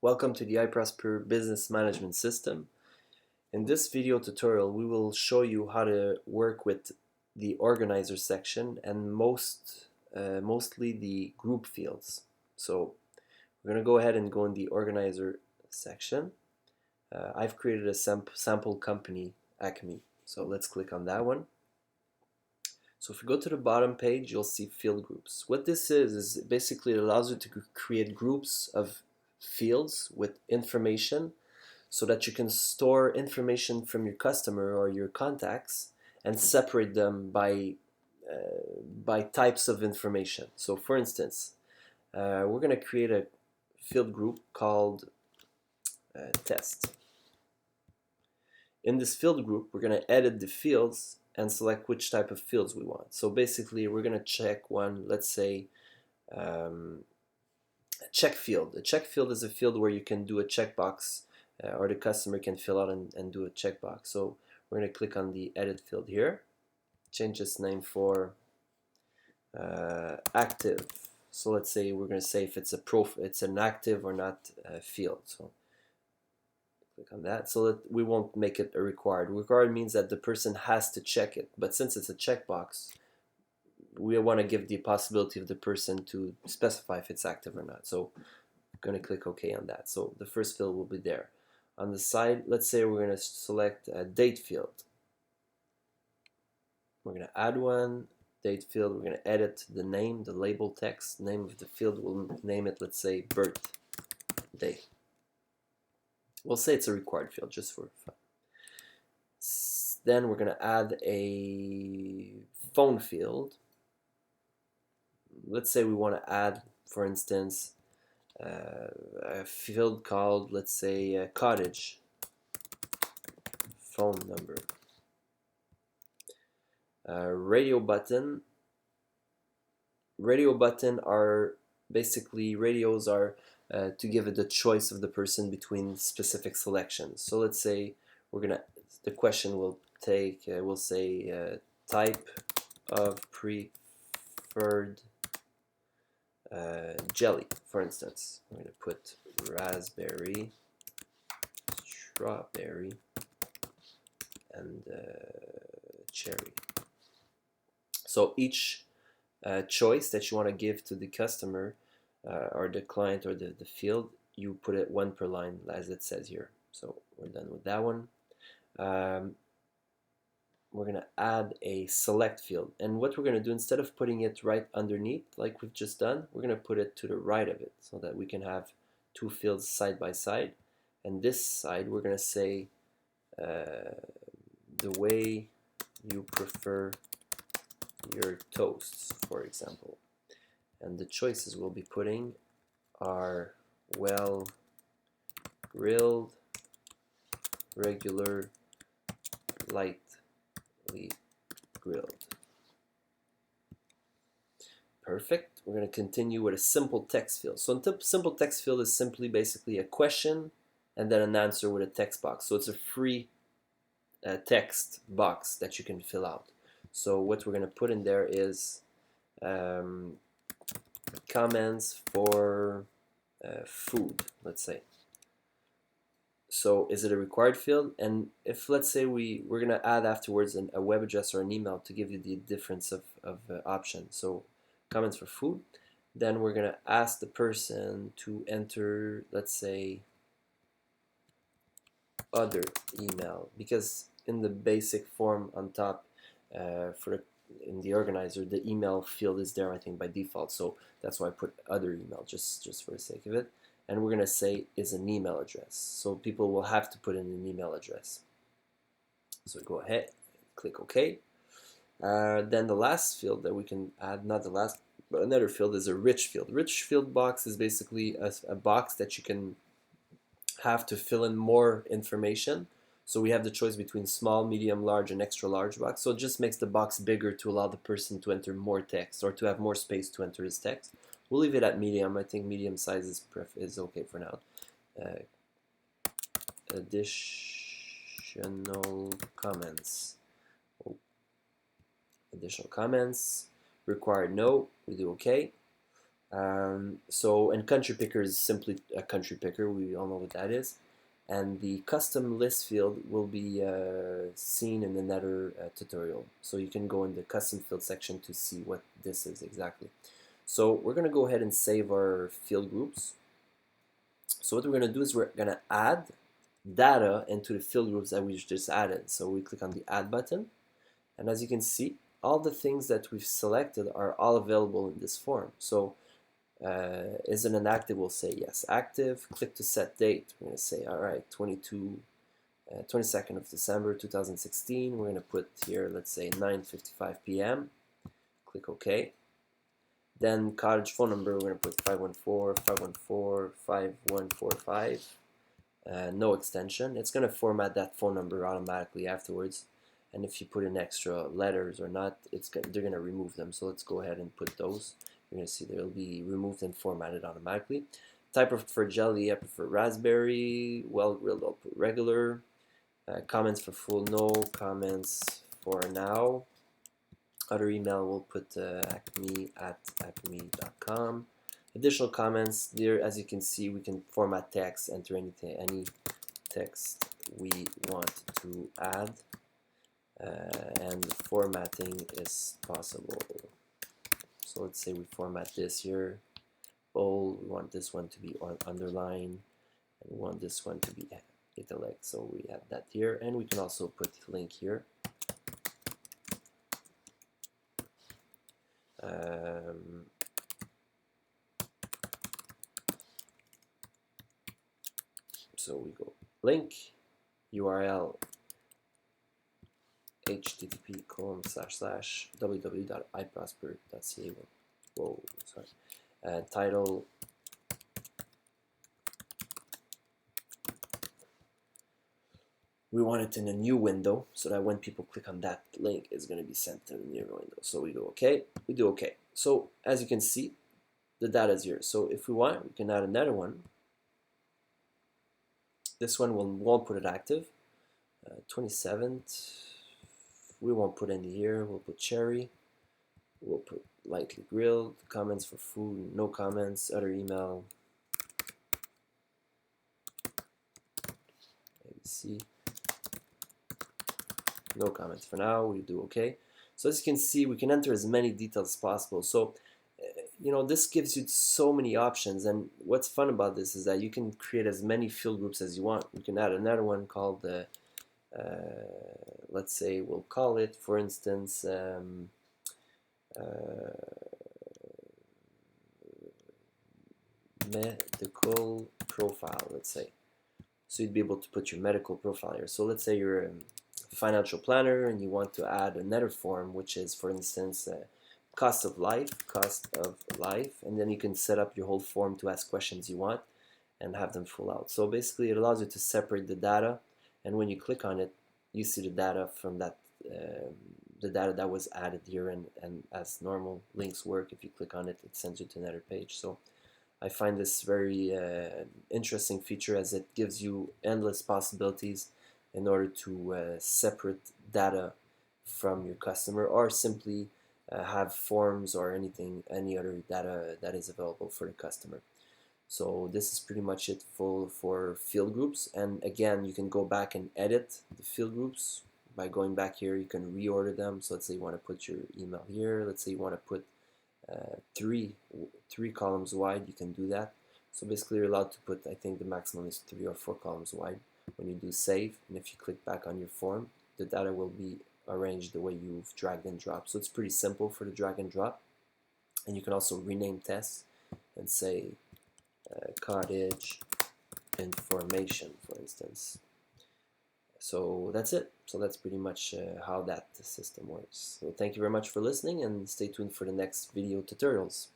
Welcome to the iProsper Business Management System. In this video tutorial, we will show you how to work with the organizer section and mostly the group fields. So we're going to go ahead and go in the organizer section. I've created a sample company, Acme. So let's click on that one. So if you go to the bottom page, you'll see field groups. What this is basically it allows you to create groups of fields with information so that you can store information from your customer or your contacts and separate them by types of information. So for instance, we're going to create a field group called test. In this field group, we're going to edit the fields and select which type of fields we want. So basically, we're going to check one, let's say, a check field. A check field is a field where you can do a checkbox or the customer can fill out and do a checkbox. So we're going to click on the edit field here, change this name for active. So let's say we're going to say if it's it's an active or not field. So click on that so that we won't make it a required. Required means that the person has to check it, but since it's a checkbox, we want to give the possibility of the person to specify if it's active or not. So I'm going to click OK on that. So the first field will be there. On the side, let's say we're going to select a date field. We're going to add one date field. We're going to edit the name, the label text, name of the field. We'll name it, let's say, birthday. We'll say it's a required field just for fun. Then we're going to add a phone field. Let's say we want to add, for instance, a field called, let's say, cottage phone number. Radio button. Radio button are basically radios are to give it the choice of the person between specific selections. So let's say the question will take we'll say type of preferred jelly, for instance. I'm going to put raspberry, strawberry, and cherry. So each choice that you want to give to the customer or the client or the field, you put it one per line as it says here. So we're done with that one. We're going to add a select field, and what we're going to do, instead of putting it right underneath like we've just done, we're going to put it to the right of it so that we can have two fields side by side. And this side we're going to say the way you prefer your toasts, for example. And the choices we'll be putting are well grilled, regular, lightly grilled. Perfect. We're going to continue with a simple text field. So a simple text field is simply basically a question and then an answer with a text box. So it's a free text box that you can fill out. So what we're going to put in there is comments for food, let's say. So is it a required field? And if, let's say, we're going to add afterwards a web address or an email to give you the difference of options. So comments for food. Then we're going to ask the person to enter, let's say, other email, because in the basic form on top in the organizer, the email field is there, I think, by default. So that's why I put other email just for the sake of it. And we're going to say is an email address. So people will have to put in an email address. So go ahead, click OK. Then the last field that we can add, not the last, but another field, is a rich field. Rich field box is basically a box that you can have to fill in more information. So we have the choice between small, medium, large, and extra large box. So it just makes the box bigger to allow the person to enter more text or to have more space to enter his text. We'll leave it at medium. I think medium size is okay for now. Additional comments. Additional comments. Required no. We do okay. And country picker is simply a country picker. We all know what that is. And the custom list field will be seen in another tutorial. So you can go in the custom field section to see what this is exactly. So we're going to go ahead and save our field groups. So what we're going to do is we're going to add data into the field groups that we just added. So we click on the add button, and as you can see, all the things that we've selected are all available in this form. So is it an active? We'll say yes, active. Click to set date. We're going to say, all right, 22nd of December 2016. We're going to put here, let's say 9:55 p.m. Click OK. Then cottage phone number, we're going to put 514-514-5145. No extension. It's going to format that phone number automatically afterwards. And if you put in extra letters or not, they're going to remove them. So let's go ahead and put those. You're going to see they'll be removed and formatted automatically. Type of for jelly, I prefer raspberry. Well grilled, I'll put regular. Comments for full, no. Comments for now. Other email, we'll put acme@acme.com. Additional comments there, as you can see, we can format text, enter any text we want to add, and formatting is possible. So let's say we format this here, bold, we want this one to be underline, and we want this one to be italic, so we have that here, and we can also put link here. So we go link URL http://www.iprosper.ca. Whoa, sorry. Title, we want it in a new window so that when people click on that link, it's going to be sent to the new window. So we go OK, we do OK. So as you can see, the data is here. So if we want, we can add another one. This one won't put it active. 27th, we won't put any here. We'll put cherry. We'll put lightly grilled. Comments for food, no comments. Other email, ABC. No comments for now. We do OK. So as you can see, we can enter as many details as possible. So you know, this gives you so many options, and what's fun about this is that you can create as many field groups as you want. You can add another one called let's say we'll call it, for instance, medical profile, let's say. So you'd be able to put your medical profile here. So let's say you're a financial planner and you want to add another form, which is, for instance, cost of life, and then you can set up your whole form to ask questions you want and have them full out. So basically it allows you to separate the data, and when you click on it, you see the data from that, the data that was added here, and as normal links work, if you click on it, it sends you to another page. So I find this very interesting feature, as it gives you endless possibilities in order to separate data from your customer, or simply have forms or any other data that is available for the customer. So this is pretty much it for field groups. And again, you can go back and edit the field groups by going back here. You can reorder them. So let's say you want to put your email here. Let's say you want to put three columns wide. You can do that. So basically you're allowed to put, I think the maximum is 3 or 4 columns wide when you do save. And if you click back on your form, the data will be arranged the way you've dragged and dropped. So it's pretty simple for the drag and drop. And you can also rename tests and say cottage information, for instance. So that's it. So that's pretty much how that system works. So thank you very much for listening, and stay tuned for the next video tutorials.